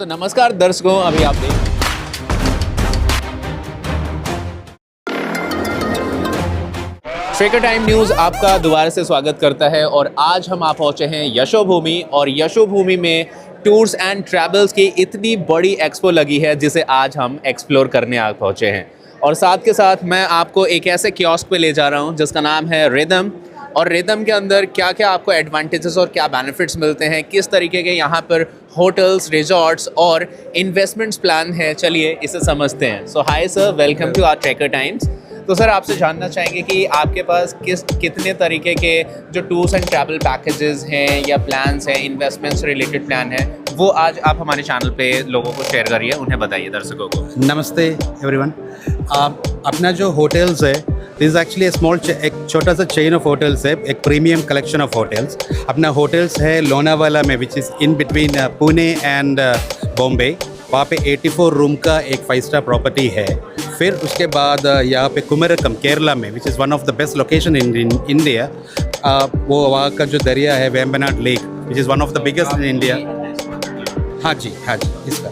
नमस्कार दर्शकों, अभी आप देख ट्रेकर टाइम न्यूज़ आपका दोबारा से स्वागत करता है और आज हम आप पहुंचे हैं यशोभूमि और यशोभूमि में टूर्स एंड ट्रैवल्स की इतनी बड़ी एक्सपो लगी है जिसे आज हम एक्सप्लोर करने आ पहुंचे हैं। और साथ के साथ मैं आपको एक ऐसे कियोस्क पे ले जा रहा हूं जिसका नाम है रिदम। और रिदम के अंदर क्या क्या आपको एडवांटेजेस और क्या बेनिफिट्स मिलते हैं, किस तरीके के यहाँ पर होटल्स, रिजॉर्ट्स और इन्वेस्टमेंट्स प्लान है, चलिए इसे समझते हैं। So hi sir, welcome to our Trekker Times. तो सर आपसे जानना चाहेंगे कि आपके पास कितने तरीके के जो टूर्स एंड ट्रैवल पैकेजेस हैं या प्लान्स हैं, इन्वेस्टमेंट्स रिलेटेड प्लान है, वो आज आप हमारे चैनल पे लोगों को शेयर करिए, उन्हें बताइए दर्शकों को। नमस्ते एवरीवन। अपना जो होटल्स है, दिस इज एक्चुअली एक छोटा सा चेन ऑफ होटल्स है, एक प्रीमियम कलेक्शन ऑफ होटल्स। अपना होटल्स है लोनावाला में, which is in between Pune and Bombay. वहाँ पे 84 रूम का एक 5-स्टार प्रॉपर्टी है। फिर उसके बाद यहाँ पे कुमरकम केरला में, which is one of the best location in India. वो वहाँ का जो दरिया है Vembanad lake, which is one of the biggest in India. हाँ जी इसका।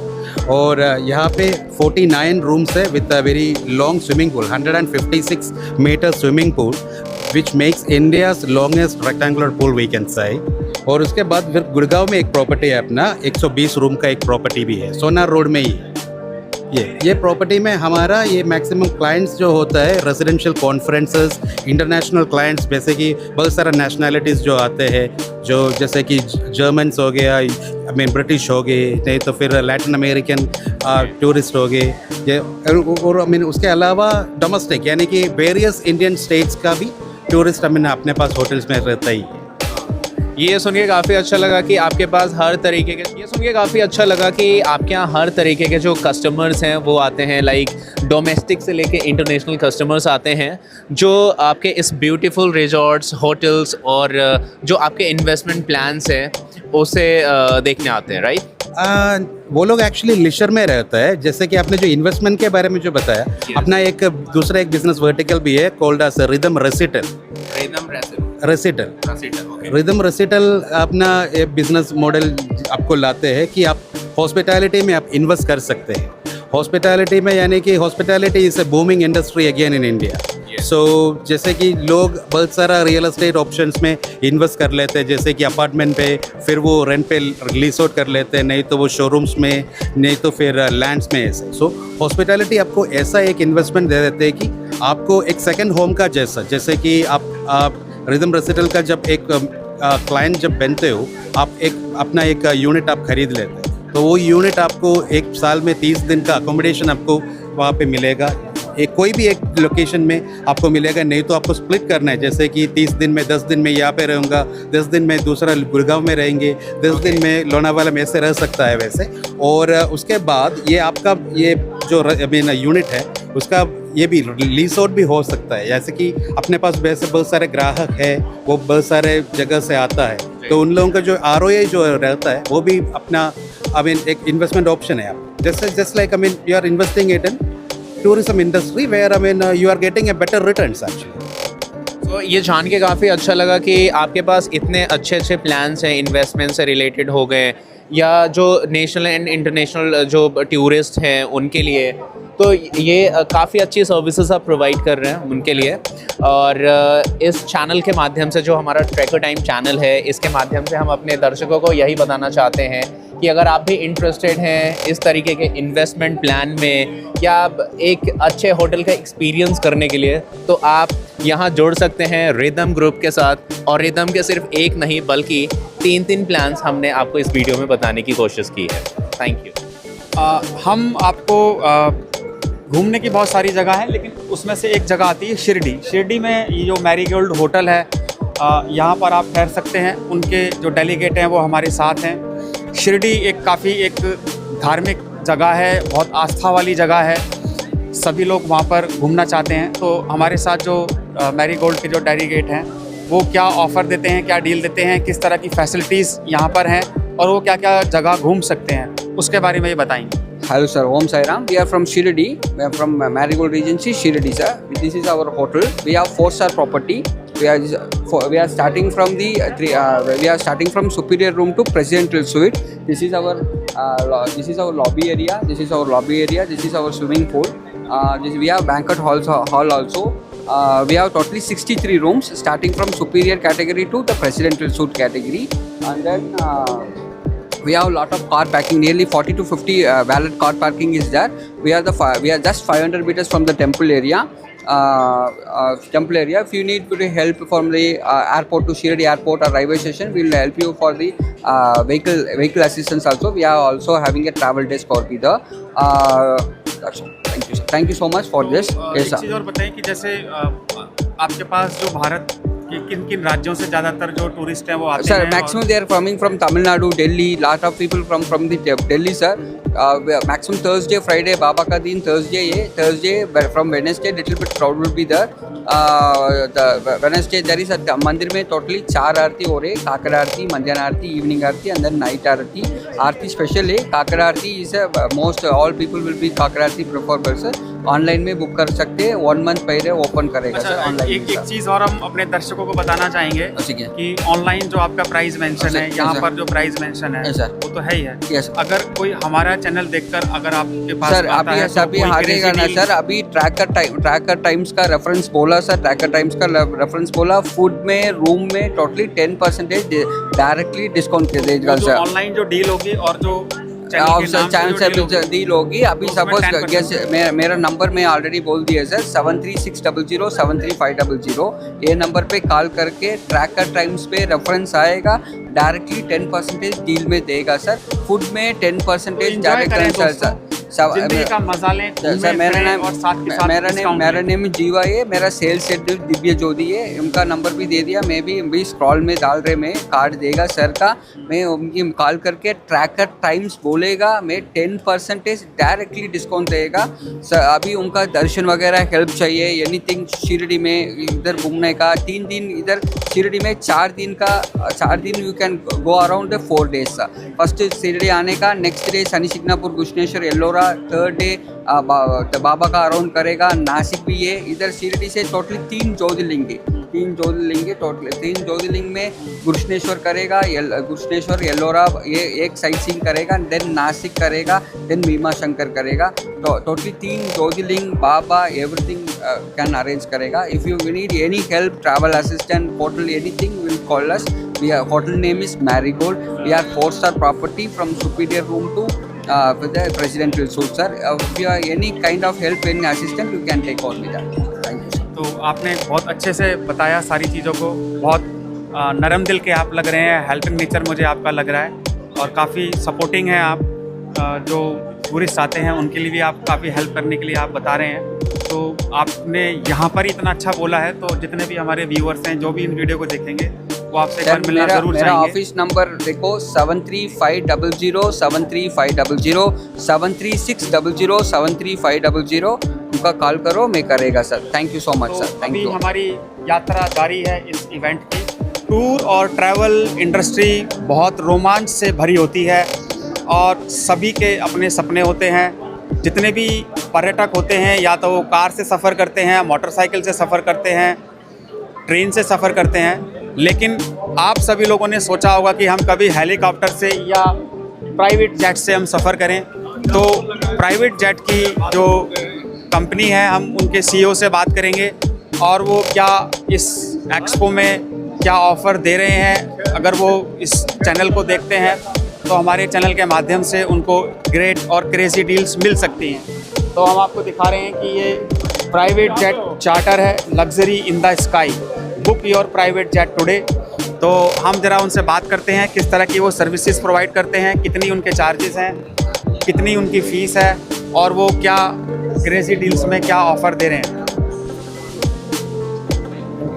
और यहाँ पे 49 रूम्स है with a very long swimming pool, 156 metre swimming pool, which makes India's longest rectangular pool we can say. और उसके बाद फिर गुड़गांव में एक प्रॉपर्टी है अपना, 120 रूम का एक प्रॉपर्टी भी है, सोनार रोड में ही। ये प्रॉपर्टी में हमारा ये मैक्सिमम क्लाइंट्स जो होता है रेजिडेंशियल कॉन्फ्रेंसेस, इंटरनेशनल क्लाइंट्स, जैसे कि बहुत सारा नेशनैलिटीज़ जो आते हैं, जो जैसे कि जर्मन्स हो गया, ब्रिटिश हो गए, नहीं तो फिर लैटिन अमेरिकन टूरिस्ट हो गए, ये और उसके अलावा डोमेस्टिक यानी कि वेरियस इंडियन स्टेट्स का भी टूरिस्ट अपने पास होटल्स में रहता ही है। ये सुन के काफ़ी अच्छा लगा कि आपके पास हर तरीके के आपके यहाँ हर तरीके के जो कस्टमर्स हैं वो आते हैं, लाइक डोमेस्टिक से लेके इंटरनेशनल कस्टमर्स आते हैं जो आपके इस ब्यूटीफुल रिजॉर्ट्स, होटल्स और जो आपके इन्वेस्टमेंट प्लान्स हैं उसे देखने आते हैं, राइट? वो लोग एक्चुअली लिशर में रहता है। जैसे कि आपने जो इन्वेस्टमेंट के बारे में जो बताया, अपना एक दूसरा एक बिजनेस वर्टिकल भी है, called as Rhythm Recital. Rhythm Recital अपना एक बिजनेस मॉडल आपको लाते हैं कि आप हॉस्पिटैलिटी में आप इन्वेस्ट कर सकते हैं। हॉस्पिटैलिटी में यानी कि hospitality is a booming industry again in India. So जैसे कि लोग बहुत सारा रियल एस्टेट ऑप्शंस में इन्वेस्ट कर लेते हैं, जैसे कि अपार्टमेंट पे, फिर वो रेंट पे लीज आउट कर लेते हैं, नहीं तो वो शोरूम्स में, नहीं तो फिर लैंड्स में ऐसे। सो हॉस्पिटैलिटी आपको ऐसा एक इन्वेस्टमेंट दे देते हैं कि आपको एक सेकंड होम का जैसे कि आप रिदम रेसिटल का जब एक क्लाइंट जब बनते हो, आप एक अपना एक यूनिट आप खरीद लेते हैं, तो वो यूनिट आपको एक साल में 30 दिन का अकोमोडेशन आपको वहाँ पे मिलेगा। कोई भी एक लोकेशन में आपको मिलेगा, नहीं तो आपको स्प्लिट करना है, जैसे कि 30 दिन में 10 दिन में यहाँ पे रहूँगा, 10 दिन में दूसरा गुड़गांव में रहेंगे, 10 दिन में लोनावाला में ऐसे रह सकता है वैसे। और उसके बाद ये आपका ये जो यूनिट है उसका ये भी लीज आउट भी हो सकता है। जैसे कि अपने पास वैसे बहुत सारे ग्राहक है, वो बहुत सारे जगह से आता है, तो उन लोगों का जो ROI जो रहता है वो भी अपना एक इन्वेस्टमेंट ऑप्शन है। आप just like you are investing it in tourism industry where you are getting a better returns actually। तो ये जान के काफ़ी अच्छा लगा कि आपके पास इतने अच्छे प्लान्स हैं, इन्वेस्टमेंट से रिलेटेड हो गए या जो नेशनल एंड इंटरनेशनल जो टूरिस्ट हैं उनके लिए, तो ये काफ़ी अच्छी सर्विसेज आप प्रोवाइड कर रहे हैं उनके लिए। और इस चैनल के माध्यम से, जो हमारा ट्रेकर टाइम चैनल है, इसके माध्यम से हम अपने दर्शकों को यही बताना चाहते हैं कि अगर आप भी इंटरेस्टेड हैं इस तरीके के इन्वेस्टमेंट प्लान में या एक अच्छे होटल का एक्सपीरियंस करने के लिए, तो आप यहाँ जुड़ सकते हैं रिदम ग्रुप के साथ। और रिदम के सिर्फ एक नहीं बल्कि 3 प्लान्स हमने आपको इस वीडियो में बताने की कोशिश की है। Thank you. हम आपको घूमने की बहुत सारी जगह है, लेकिन उसमें से एक जगह आती है शिरडी में ये जो मैरीगोल्ड होटल है, यहाँ पर आप ठहर सकते हैं। उनके जो डेलीगेट हैं वो हमारे साथ हैं। शिरडी काफ़ी एक धार्मिक जगह है, बहुत आस्था वाली जगह है, सभी लोग वहाँ पर घूमना चाहते हैं। तो हमारे साथ जो मैरीगोल्ड के जो डेलीगेट हैं वो क्या ऑफ़र देते हैं, क्या डील देते हैं, किस तरह की फैसिलिटीज़ यहाँ पर हैं और वो क्या क्या जगह घूम सकते हैं, उसके बारे में ये बताएंगे। Hello sir, Om Sai Ram. We are from Shirdi. We are from Marigold Regency, Shirdi sir. This is our hotel. We have 4-star property. We are starting from the we are starting from superior room to presidential suite. This is our This is our lobby area. This is our lobby area. This is our swimming pool. We have banquet hall also. We have totally 63 rooms, starting from superior category to the presidential suite category, and then we have a lot of car parking. Nearly 40 to 50 valid car parking is there. We are just 500 meters from the temple area. If you need help from the airport to Shirdi airport or railway station, we will help you for the vehicle assistance also. We are also having a travel desk or be the that's all. Thank you, sir. Thank you so much for this. Yes, एक sir. चीज़ और बताएं कि जैसे आपके पास जो भारत के किन किन राज्यों से ज़्यादातर जो टूरिस्ट हैं वो आते Sir, हैं maximum they are coming from Tamil Nadu, Delhi. Lot of people from the Delhi, sir. Maximum Thursday, Friday, Baba ka din, Thursday from Wednesday, little bit crowd will be there. The Wednesday there is a मंदिर में totally 4 आरती हो रहे, काकड़ आरती, मध्याह्न आरती, evening Aarti, and then night Aarti. Aarti special है, Kakad aarti is most all people will be Kakad aarti preferable, sir. Online में book कर सकते हैं, 1 मंथ पहले ओपन करेगा सर ऑनलाइन। एक चीज़ और हम अपने दर्शकों को बताना चाहेंगे ठीक है। कि ऑनलाइन जो आपका प्राइस मेंशन है, यहाँ पर जो प्राइस मेंशन है सर, वो तो है ही है। यस। अगर कोई हमारा चैनल देखकर अगर आपके पास सर अभी हारेगा ना सर, अभी ट्रैकर टाइम्स का रेफरेंस बोला सर, ट्रैकर टाइम्स का रेफरेंस बोला, फूड में रूम में टोटली 10% डायरेक्टली डिस्काउंट कर देगा सर। ऑनलाइन जो डील होगी और जो चैनल से डील होगी। अभी सपोज मेरा नंबर मैं ऑलरेडी बोल दिया सर, 7360 73500। ये नंबर पे कॉल करके ट्रैकर टाइम्स पे रेफरेंस आएगा, डायरेक्टली 10% डील में देगा सर। फूड में 10% डायरेक्ट सर। जिंदगी का मजा लें, सर मेरा नेम जीवा है, मेरा सेल्स हेड दिव्य ज्योति है। उनका नंबर भी दे दिया, मैं भी स्क्रॉल में डाल रहे, मैं कार्ड देगा सर का, मैं उनकी कॉल करके ट्रैकर टाइम्स बोलेगा, मैं 10% डायरेक्टली डिस्काउंट देगा सर। अभी उनका दर्शन वगैरह हेल्प चाहिए, एनीथिंग शिरडी में इधर घूमने का 3 दिन, इधर शिरडी में 4 दिन you can go around 4 days sir. First Shirdi आने का, next day Shani Shingnapur Grishneshwar Ellora, third day Baba का अराउंड करेगा, नासिक भी है। इधर शिरडी से टोटली 3 ज्योतिर्लिंग टोटल 3 ज्योतिर्लिंग में गुश्नेश्वर करेगा, गुश्नेश्वर एल्लोरा ये एक साइट सीइंग करेगा, देन नासिक करेगा, देन भीमा शंकर करेगा। तो totally 3 jyotirlinga Baba everything can arrange करेगा। If you need any help, travel assistant, hotel, anything, will call us. Hotel name is Marigold. We are 4-star property from superior room to with the presidential suite, sir. If you have any kind of help, any assistance, you can take on with that. Thank you, sir. तो आपने बहुत अच्छे से बताया सारी चीज़ों को, बहुत नरम दिल के आप लग रहे हैं, हेल्पिंग नेचर मुझे आपका लग रहा है और काफ़ी सपोर्टिंग है आप। जो टूरिस्ट आते हैं उनके लिए भी आप काफ़ी हेल्प करने के लिए आप बता रहे हैं। तो आपने यहाँ पर इतना अच्छा बोला है, तो जितने भी हमारे व्यूअर्स हैं जो भी इन वीडियो को देखेंगे वो आपसे एक बार मिलना जरूर मेरा चाहेंगे। ऑफिस नंबर देखो 73500 73500 73600 73500। उनका कॉल करो, मैं करेगा sir. Thank you so much sir, thank अभी यू। हमारी यात्रा जारी है इस इवेंट की। टूर और ट्रैवल इंडस्ट्री बहुत रोमांच से भरी होती है और सभी के अपने सपने होते हैं। जितने भी पर्यटक होते हैं, या तो वो कार से सफ़र करते हैं, मोटरसाइकिल से सफ़र करते हैं, ट्रेन से सफ़र करते हैं, लेकिन आप सभी लोगों ने सोचा होगा कि हम कभी हेलीकॉप्टर से या प्राइवेट जेट से हम सफ़र करें। तो प्राइवेट जेट की जो कंपनी है, हम उनके CEO से बात करेंगे और वो क्या इस एक्सपो में क्या ऑफ़र दे रहे हैं। अगर वो इस चैनल को देखते हैं तो हमारे चैनल के माध्यम से उनको ग्रेट और क्रेज़ी डील्स मिल सकती हैं। तो हम आपको दिखा रहे हैं कि ये प्राइवेट जेट चार्टर है, luxury in the sky, book your private jet today. तो हम ज़रा उनसे बात करते हैं किस तरह की वो सर्विसेज प्रोवाइड करते हैं, कितनी उनके चार्जेस हैं, कितनी उनकी फ़ीस है और वो क्या क्रेज़ी डील्स में क्या ऑफ़र दे रहे हैं।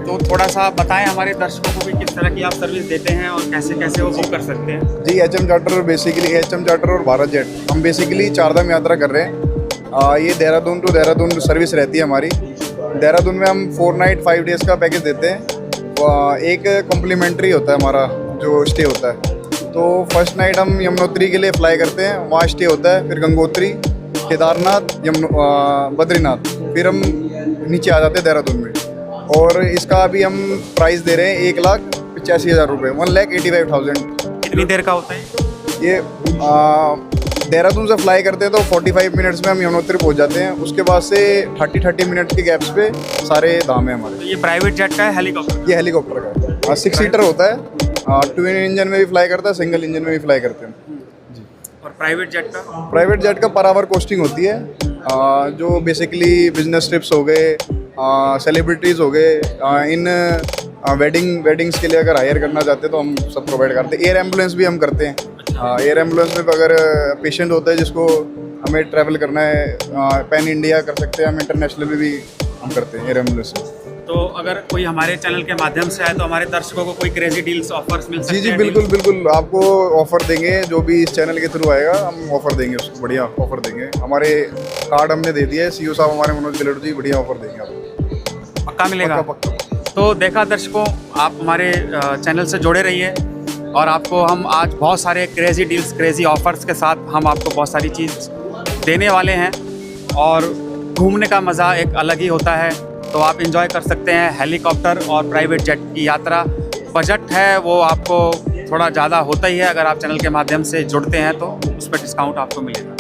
तो थोड़ा सा बताएं हमारे दर्शकों को भी किस तरह की आप सर्विस देते हैं और कैसे कैसे वो बुक कर सकते हैं। जी, HM चार्टर और भारत जेट, हम बेसिकली 4 धाम यात्रा कर रहे हैं। ये देहरादून टू देहरादून सर्विस रहती है हमारी। देहरादून में हम 4 नाइट 5 डेज़ का पैकेज देते हैं। एक कॉम्प्लीमेंट्री होता है हमारा जो स्टे होता है। तो फर्स्ट नाइट हम यमुनोत्री के लिए अप्लाई करते हैं, वहाँ स्टे होता है। फिर गंगोत्री, केदारनाथ, बद्रीनाथ, फिर हम नीचे आ जाते हैं देहरादून में। और इसका अभी हम प्राइस दे रहे हैं 1,85,000 रुपये, 1,85,000। कितनी देर का होता है ये देहरादून से फ्लाई करते हैं तो 45 मिनट्स में हम यमुनोत्री पहुंच जाते हैं। उसके बाद से 30 मिनट के गैप्स पे सारे धाम है हमारे। तो ये प्राइवेट जेट का है, हेलीकॉप्टर? ये हेलीकॉप्टर का है, 6 सीटर होता है, ट्विन इंजन में भी फ्लाई करता है, सिंगल इंजन में भी फ्लाई करते हैं। और प्राइवेट जेट का? प्राइवेट जेट का पर आवर कॉस्टिंग होती है, जो बेसिकली बिजनेस ट्रिप्स हो गए, सेलिब्रिटीज़ हो गए, इन वेडिंग्स के लिए अगर हायर करना चाहते हैं तो हम सब प्रोवाइड करते हैं। एयर एम्बुलेंस भी हम करते हैं। एयर एम्बुलेंस में अगर पेशेंट होता है जिसको हमें ट्रैवल करना है पैन इंडिया कर सकते हैं, हम इंटरनेशनल में भी हम करते हैं एयर एम्बुलेंस से। तो अगर कोई हमारे चैनल के माध्यम से आए तो हमारे दर्शकों को कोई क्रेजी डील्स ऑफर्स मिल सकते हैं? जी बिल्कुल बिल्कुल, आपको ऑफर देंगे, जो भी इस चैनल के थ्रू आएगा हम ऑफर देंगे उसको, बढ़िया ऑफर देंगे। हमारे कार्ड हमने दे दिया है, सीईओ साहब हमारे मनोज गहलोत जी, बढ़िया ऑफर देंगे आपको। पक्का मिलेगा? पक्का। तो देखा दर्शकों, आप हमारे चैनल से जुड़े रहिए और आपको हम आज बहुत सारे क्रेजी डील्स, क्रेजी ऑफर्स के साथ हम आपको बहुत सारी चीज़ देने वाले हैं। और घूमने का मज़ा एक अलग ही होता है, तो आप एंजॉय कर सकते हैं हेलीकॉप्टर और प्राइवेट जेट की यात्रा। बजट है वो आपको थोड़ा ज़्यादा होता ही है, अगर आप चैनल के माध्यम से जुड़ते हैं तो उस पर डिस्काउंट आपको मिलेगा।